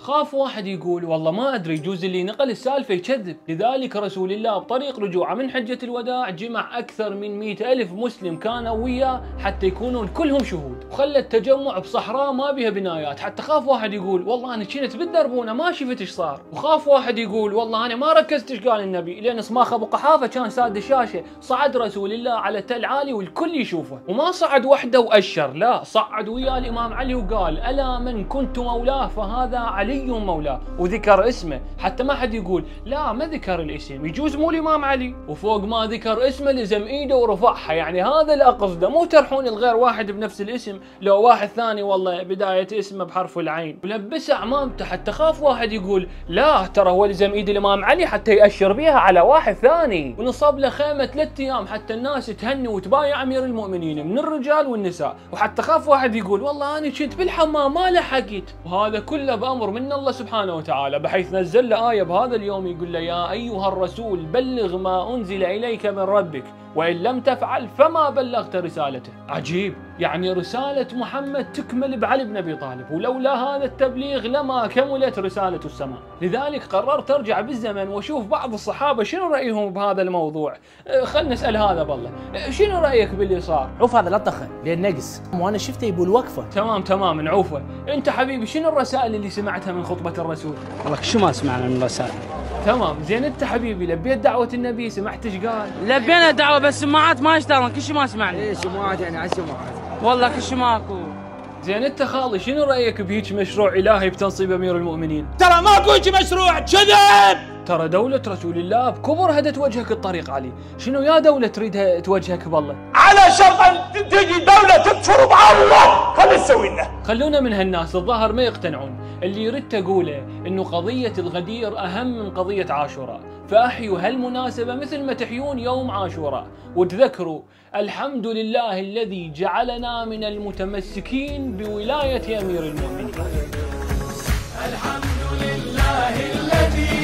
خاف واحد يقول والله ما ادري يجوز اللي نقل السالفه يكذب، لذلك رسول الله بطريق رجوعه من حجه الوداع جمع اكثر من 100,000 مسلم كانوا وياه حتى يكونون كلهم شهود، وخلى التجمع بصحراء ما بها بنايات، حتى خاف واحد يقول والله انا كنت بالدربونه ما شفت ايش صار، وخاف واحد يقول والله انا ما ركزت ايش قال النبي لان صماخ ابو قحافه كان ساد الشاشه، صعد رسول الله على تل عالي والكل يشوفه، وما صعد وحده واشر، لا صعد ويا الامام علي وقال الا من كنت مولاه فهذا علي مولاه، وذكر اسمه حتى ما حد يقول لا ما ذكر الاسم، يجوز مو الامام علي، وفوق ما ذكر اسمه لزم ايده ورفعها، يعني هذا الاقصده، مو ترحون الغير واحد بنفس الاسم لو واحد ثاني والله بدايه اسمه بحرف العين، ولبسه عمامته حتى خاف واحد يقول لا ترى هو لزم ايد الامام علي حتى ياشر بيها على واحد ثاني، ونصب له خيمه 3 ايام حتى الناس تهني وتبايع امير المؤمنين من الرجال والنساء، وحتى خاف واحد يقول والله انا كنت بالحمام ما لحقت، وهذا كله بامر من الله سبحانه وتعالى، بحيث نزل له ايه بهذا اليوم يقول له يا ايها الرسول بلغ ما انزل اليك من ربك وان لم تفعل فما بلغت رسالته. عجيب، يعني رساله محمد تكمل بعلي بن ابي طالب، ولولا هذا التبليغ لما كملت رساله السماء، لذلك قررت ارجع بالزمن واشوف بعض الصحابه شنو رايهم بهذا الموضوع. خلنا نسال هذا بالله، شنو رايك باللي صار؟ عوف هذا لا تدخل لين نقص، وانا شفته يبو الوقفه. تمام نعوفه، انت حبيبي شنو الرسائل اللي سمعتها من خطبه الرسول؟ والله شو ما سمعنا من الرسائل. تمام، زين انت حبيبي لبيت دعوه النبي، سمعت ايش قال؟ لبينا دعوه بس السماعات ما اشتغلن، كل شيء ما سمعنا. ايش سماعات يعني على السماعات؟ والله كل شيء ماكو. زين انت خالي شنو رايك بهيج مشروع الهي بتنصيب امير المؤمنين؟ ترى ماكو هيك مشروع، كذب! ترى دولة رسول الله بكبر هدت وجهك الطريق علي، شنو يا دولة تريدها توجهك بالله؟ على شرط ان تجي دولة تكفر مع الله، خلينا نسوي لنا. خلونا من هالناس الظاهر ما يقتنعون، اللي يريد تقوله انه قضية الغدير اهم من قضية عاشوراء، فاحيوا هالمناسبة مثل ما تحيون يوم عاشوراء، وتذكروا الحمد لله الذي جعلنا من المتمسكين بولاية امير المؤمنين. الحمد لله الذي